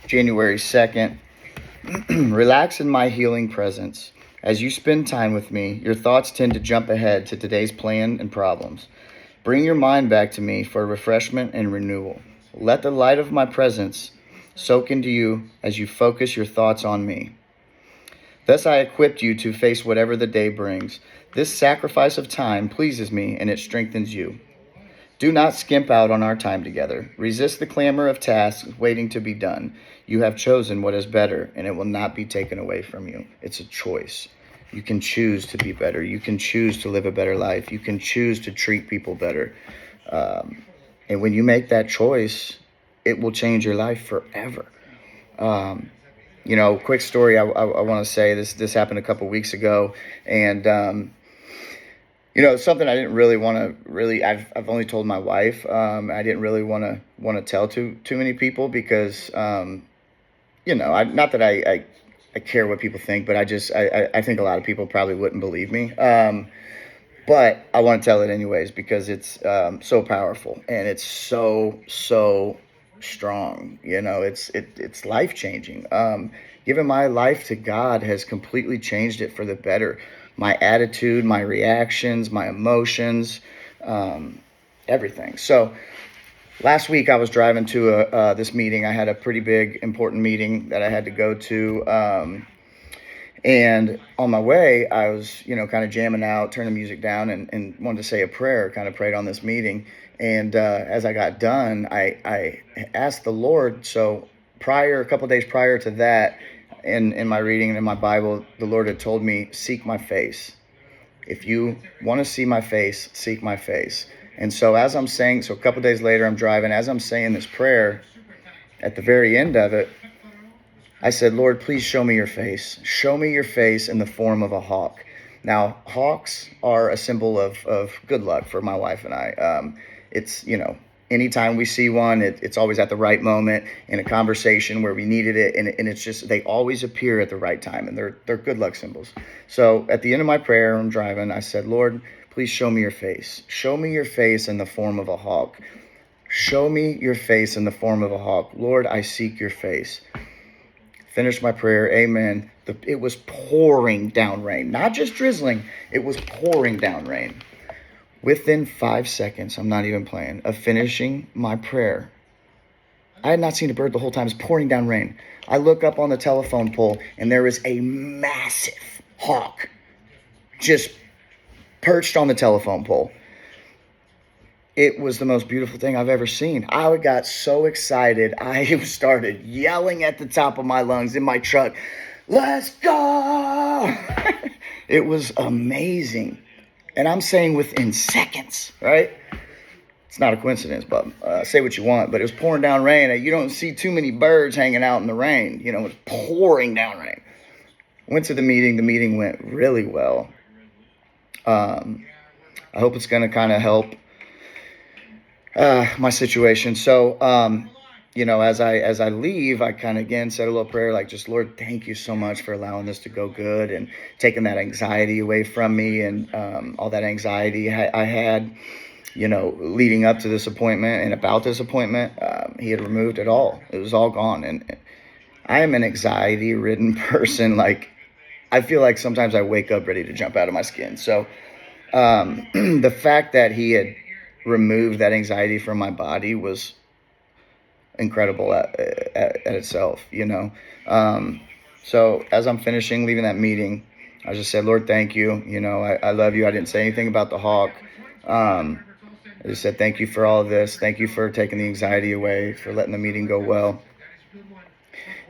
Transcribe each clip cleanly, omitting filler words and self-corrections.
January 2nd. Relax in my healing presence. As you spend time with me, your thoughts tend to jump ahead to today's plan and problems. Bring your mind back to me for refreshment and renewal. Let the light of my presence soak into you as you focus your thoughts on me. Thus I equipped you to face whatever the day brings. This sacrifice of time pleases me and it strengthens you. Do not skimp out on our time together. Resist the clamor of tasks waiting to be done. You have chosen what is better, and it will not be taken away from you. It's a choice. You can choose to be better. You can choose to live a better life. You can choose to treat people better. And when you make that choice, it will change your life forever. Quick story. I want to say this happened a couple weeks ago, and something I didn't really want to I've only told my wife. I didn't really want to tell too many people because not that I care what people think, but I think a lot of people probably wouldn't believe me. But I want to tell it anyways because it's so powerful and it's so strong. It's life changing. Giving my life to God has completely changed it for the better. My attitude, my reactions, my emotions, everything. So last week I was driving to this meeting. I had a pretty big, important meeting that I had to go to. And on my way, I was, kind of jamming out, turning the music down and wanted to say a prayer, kind of prayed on this meeting. And as I got done, I asked the Lord. So a couple of days prior to that, in my reading and in my Bible, the Lord had told me, seek my face. If you want to see my face, seek my face. And so as I'm saying, a couple of days later, I'm driving. As I'm saying this prayer, at the very end of it, I said, Lord, please show me your face. Show me your face in the form of a hawk. Now, hawks are a symbol of good luck for my wife and I. It's, anytime we see one, it's always at the right moment in a conversation where we needed it. And it's just, they always appear at the right time. And they're good luck symbols. So at the end of my prayer, I'm driving, I said, Lord, please show me your face. Show me your face in the form of a hawk. Show me your face in the form of a hawk. Lord, I seek your face. Finished my prayer. Amen. It was pouring down rain, not just drizzling. It was pouring down rain. Within 5 seconds, I'm not even playing, of finishing my prayer, I had not seen a bird the whole time. It's pouring down rain. I look up on the telephone pole, and there is a massive hawk just perched on the telephone pole. It was the most beautiful thing I've ever seen. I got so excited. I started yelling at the top of my lungs in my truck, let's go! It was amazing. And I'm saying within seconds, right? It's not a coincidence, but say what you want. But it was pouring down rain. You don't see too many birds hanging out in the rain. It was pouring down rain. Went to the meeting. The meeting went really well. I hope it's going to kind of help my situation. So, as I leave, I kind of again said a little prayer, like, just Lord, thank you so much for allowing this to go good and taking that anxiety away from me and all that anxiety I had, leading up to this appointment and about this appointment. He had removed it all. It was all gone. And I am an anxiety-ridden person. Like, I feel like sometimes I wake up ready to jump out of my skin. So the fact that he had removed that anxiety from my body was incredible at itself, So as I'm leaving that meeting, I just said, Lord, thank you. I love you. I didn't say anything about the hawk. I just said, thank you for all of this. Thank you for taking the anxiety away, for letting the meeting go well.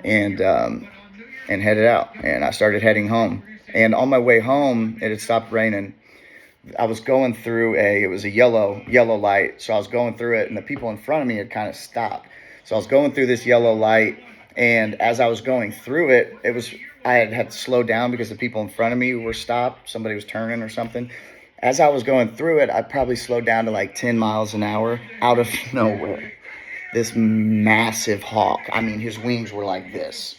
And headed out. And I started heading home. And on my way home, it had stopped raining. I was going through it was a yellow light. So I was going through it, and the people in front of me had kind of stopped. So I was going through this yellow light, and as I was going through it, I had to slow down because the people in front of me were stopped. Somebody was turning or something. As I was going through it, I probably slowed down to like 10 miles an hour out of nowhere. This massive hawk, his wings were like this,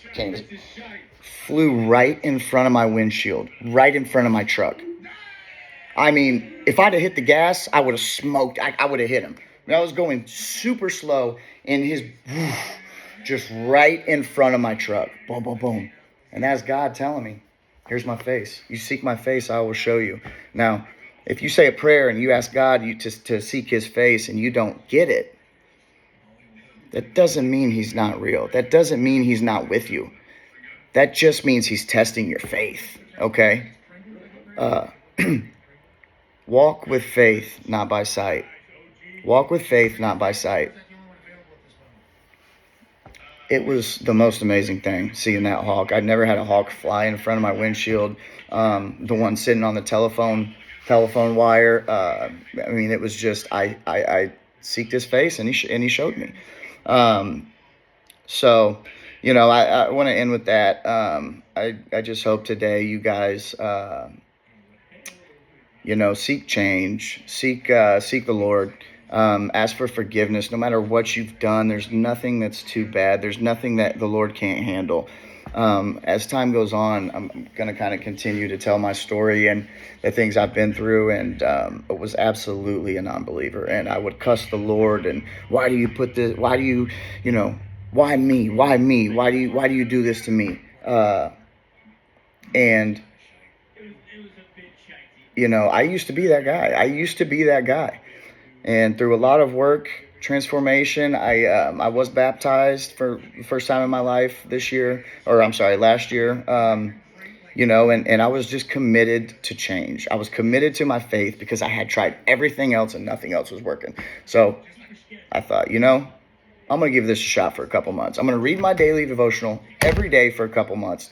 flew right in front of my windshield, right in front of my truck. If I'd have hit the gas, I would have smoked. I would have hit him. I was going super slow, and just right in front of my truck. Boom, boom, boom. And that's God telling me, here's my face. You seek my face, I will show you. Now, if you say a prayer and you ask God to seek his face and you don't get it, that doesn't mean he's not real. That doesn't mean he's not with you. That just means he's testing your faith, okay? Walk with faith, not by sight. Walk with faith, not by sight. It was the most amazing thing, seeing that hawk. I'd never had a hawk fly in front of my windshield. The one sitting on the telephone wire. I mean, it was just, I seeked his face, and he showed me. So, I want to end with that. I just hope today you guys, seek change, seek the Lord. Ask for forgiveness. No matter what you've done, there's nothing that's too bad. There's nothing that the Lord can't handle. As time goes on, I'm going to kind of continue to tell my story and the things I've been through. And I was absolutely a non-believer. And I would cuss the Lord. And why do you put this? Why do you, why me? Why me? Why do you do this to me? And I used to be that guy. And through a lot of work, transformation, I was baptized for the first time in my life last year. And I was just committed to change. I was committed to my faith because I had tried everything else and nothing else was working. So I thought, I'm going to give this a shot for a couple months. I'm going to read my daily devotional every day for a couple months.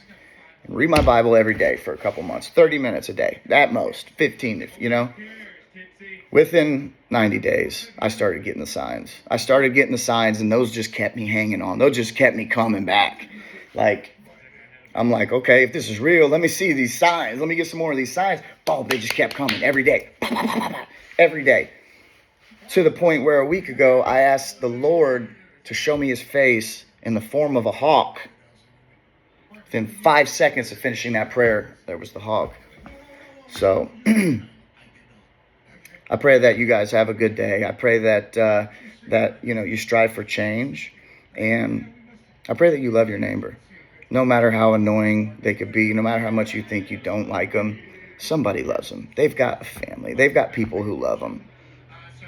And read my Bible every day for a couple months. 30 minutes a day, at most. 15, Within 90 days, I started getting the signs. And those just kept me hanging on. Those just kept me coming back. I'm like, okay, if this is real, let me see these signs. Let me get some more of these signs. Oh, they just kept coming every day. Every day. To the point where a week ago, I asked the Lord to show me his face in the form of a hawk. Within 5 seconds of finishing that prayer, there was the hawk. So I pray that you guys have a good day. I pray that you strive for change, and I pray that you love your neighbor. No matter how annoying they could be, no matter how much you think you don't like them, somebody loves them. They've got a family. They've got people who love them.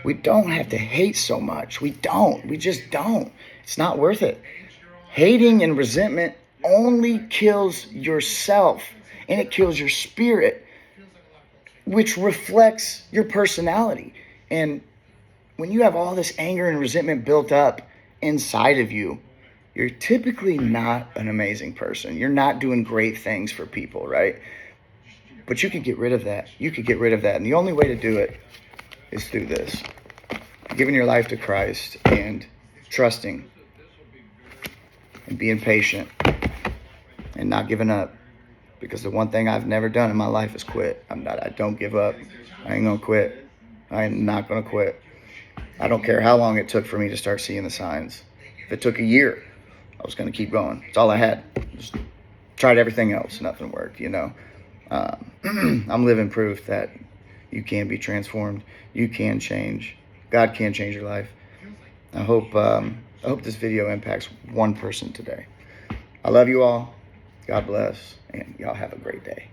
We don't have to hate so much. We don't. We just don't. It's not worth it. Hating and resentment only kills yourself, and it kills your spirit, which reflects your personality. And when you have all this anger and resentment built up inside of you, you're typically not an amazing person. You're not doing great things for people, right? But you can get rid of that. And the only way to do it is through this. Giving your life to Christ and trusting and being patient and not giving up. Because the one thing I've never done in my life is quit. I don't give up. I ain't going to quit. I am not going to quit. I don't care how long it took for me to start seeing the signs. If it took a year, I was going to keep going. It's all I had. Just tried everything else. Nothing worked, I'm living proof that you can be transformed. You can change. God can change your life. I hope this video impacts one person today. I love you all. God bless, and y'all have a great day.